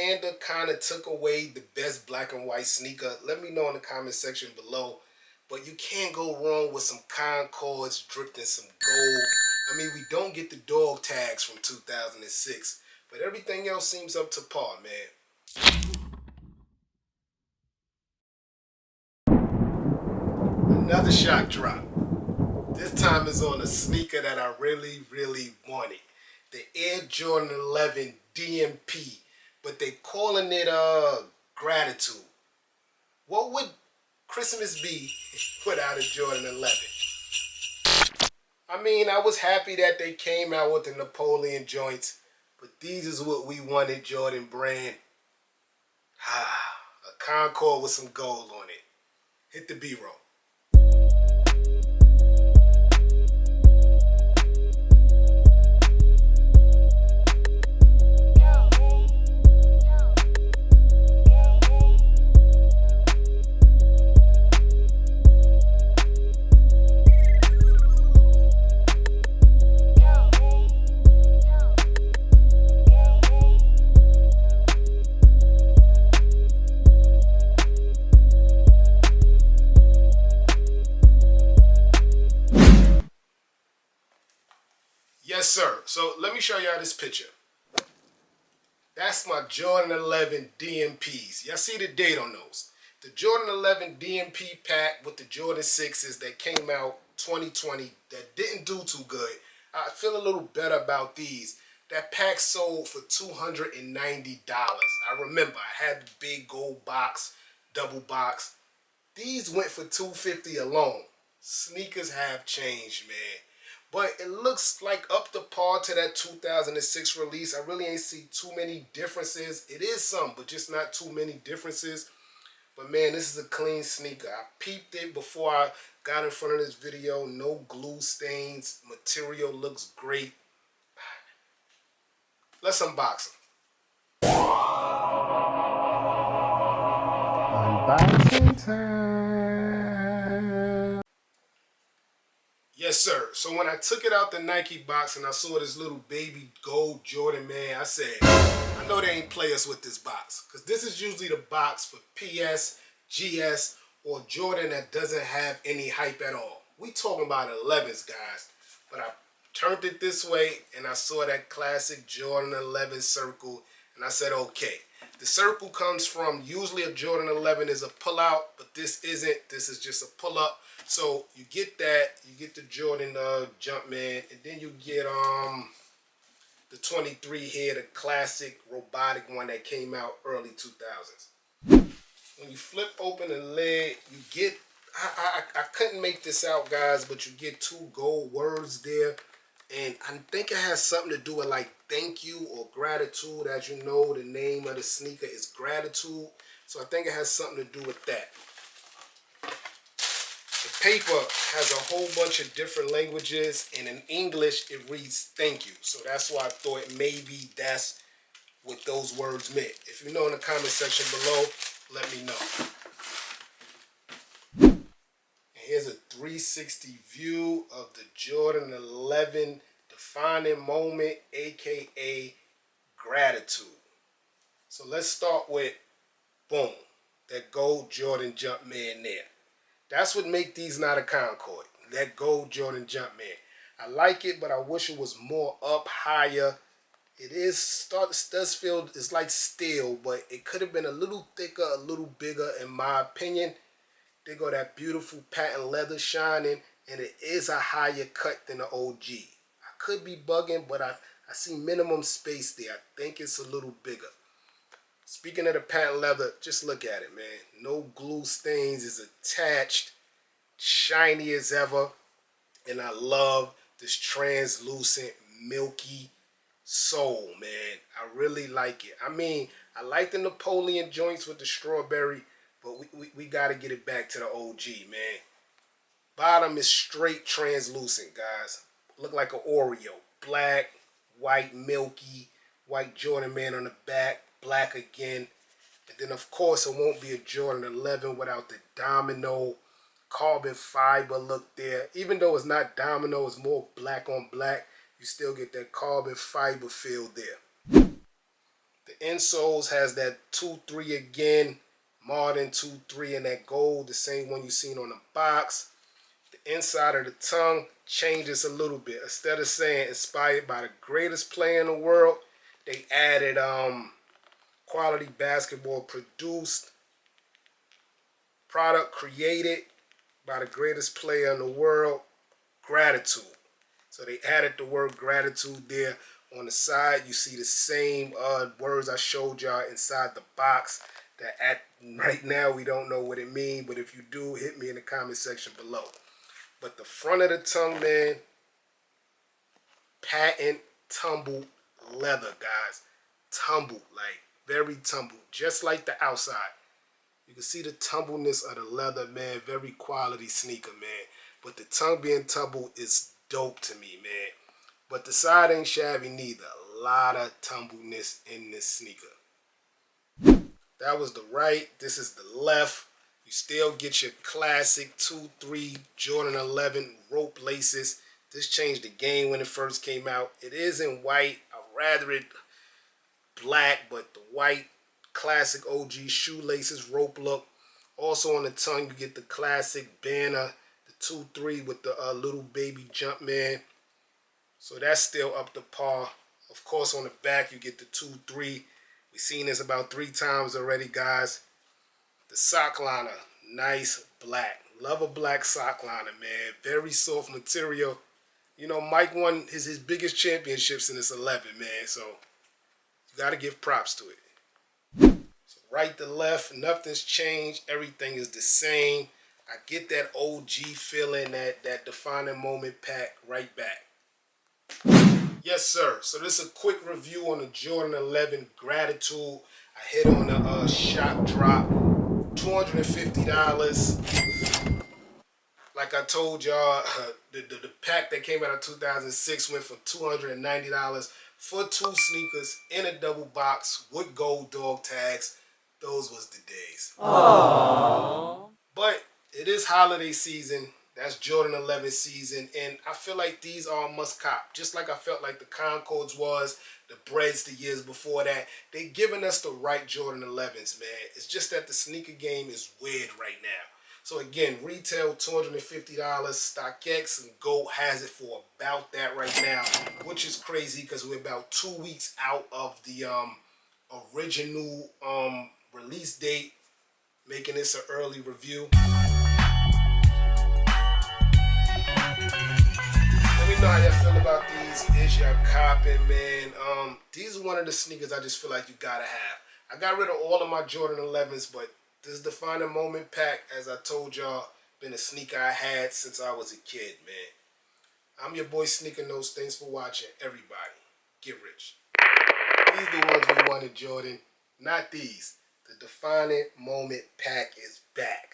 Panda kind of took away the best black and white sneaker? Let me know in the comment section below. But you can't go wrong with some Concords dripped in some gold. I mean, we don't get the dog tags from 2006, but everything else seems up to par, man. Another shock drop. This time is on a sneaker that I really, really wanted. The Air Jordan 11 DMP, but they calling it Gratitude. What would Christmas be without a Jordan 11? I mean, I was happy that they came out with the Napoleon joints, but these is what we wanted, Jordan brand. A Concord with some gold on it. Hit the B-roll. Yes, sir. So let me show y'all this picture. That's my Jordan 11 DMPs. Y'all see the date on those. The Jordan 11 DMP pack with the Jordan 6s that came out 2020 that didn't do too good. I feel a little better about these. That pack sold for $290. I remember I had the big gold box, double box. These went for $250 alone. Sneakers have changed, man. But it looks like up to par to that 2006 release. I really ain't see too many differences. It is some, but just not too many differences. But man, this is a clean sneaker. I peeped it before I got in front of this video. No glue stains. Material looks great. Let's unbox them. Unboxing time. Yes, sir. So when I took it out the Nike box and I saw this little baby gold Jordan, man, I said, I know they ain't play us with this box. Because this is usually the box for PS, GS, or Jordan that doesn't have any hype at all. We talking about 11s, guys. But I turned it this way and I saw that classic Jordan 11 circle. And I said, okay. The circle comes from, usually a Jordan 11 is a pull-out, but this isn't. This is just a pull-up. So you get that, you get the Jordan Jumpman, and then you get the 23 here, the classic robotic one that came out early 2000s. When you flip open the lid, you get, I couldn't make this out, guys, but you get two gold words there. And I think it has something to do with like thank you or gratitude. As you know, the name of the sneaker is Gratitude. So I think it has something to do with that. The paper has a whole bunch of different languages, and in English it reads thank you. So that's why I thought maybe that's what those words meant. If you know in the comment section below, let me know. Here's a 360 view of the Jordan 11 defining moment, aka Gratitude. So let's start with, boom, that gold Jordan Jumpman there. That's what make these not a Concord, that gold Jordan Jumpman. I like it, but I wish it was more up, higher. It does feel, it's like steel, but it could have been a little thicker, a little bigger in my opinion. They got that beautiful patent leather shining, and it is a higher cut than the OG. I could be bugging, but I see minimum space there. I think it's a little bigger. Speaking of the patent leather, just look at it, man. No glue stains, is attached, shiny as ever, and I love this translucent, milky sole, man. I really like it. I mean, I like the Napoleon joints with the strawberry, but we got to get it back to the OG, man. Bottom is straight translucent, guys. Look like an Oreo. Black, white, milky, white Jordan man on the back, black again. And then, of course, it won't be a Jordan 11 without the domino carbon fiber look there. Even though it's not domino, it's more black on black, you still get that carbon fiber feel there. The insoles has that 2-3 again, modern 2-3 in that gold, the same one you seen on the box. The inside of the tongue changes a little bit. Instead of saying inspired by the greatest player in the world, they added quality basketball produced, product created by the greatest player in the world, gratitude. So they added the word gratitude there. On the side, you see the same words I showed y'all inside the box. That right now we don't know what it means, but if you do, hit me in the comment section below. But the front of the tongue, man, patent tumbled leather, guys. Tumbled, like very tumbled, just like the outside. You can see the tumbleness of the leather, man. Very quality sneaker, man. But the tongue being tumbled is dope to me, man. But the side ain't shabby neither. A lot of tumbleness in this sneaker. That was the right. This is the left. You still get your classic 2-3 Jordan 11 rope laces. This changed the game when it first came out. It is in white. I'd rather it black, but the white classic OG shoelaces rope look. Also on the tongue, you get the classic banner, the 2-3 with the little baby jump man. So that's still up to par. Of course, on the back, you get the 2-3. We've seen this about 3 times already, guys. The sock liner, nice black. Love a black sock liner, man. Very soft material. You know, Mike won his biggest championships in this 11, man. So you got to give props to it. So right to left, nothing's changed. Everything is the same. I get that OG feeling, that defining moment pack right back. Yes, sir. So this is a quick review on the Jordan 11 Gratitude. I hit on the shop drop, $250. Like I told y'all, the pack that came out in 2006 went for $290 for 2 sneakers in a double box with gold dog tags. Those was the days. Aww. But it is holiday season. That's Jordan 11 season, and I feel like these are a must cop. Just like I felt like the Concords was, the Breads the years before that. They giving us the right Jordan 11s, man. It's just that the sneaker game is weird right now. So again, retail $250. StockX and Gold has it for about that right now, which is crazy because we're about 2 weeks out of the original release date. Making this an early review. Let me know how y'all feel about these. Is y'all copping, man? These are one of the sneakers I just feel like you gotta have. I got rid of all of my Jordan 11s, but this defining moment pack, as I told y'all, been a sneaker I had since I was a kid, man. I'm your boy Sneaker Notes. Thanks for watching, everybody. Get rich. These are the ones we wanted, Jordan. Not these. The defining moment pack is back.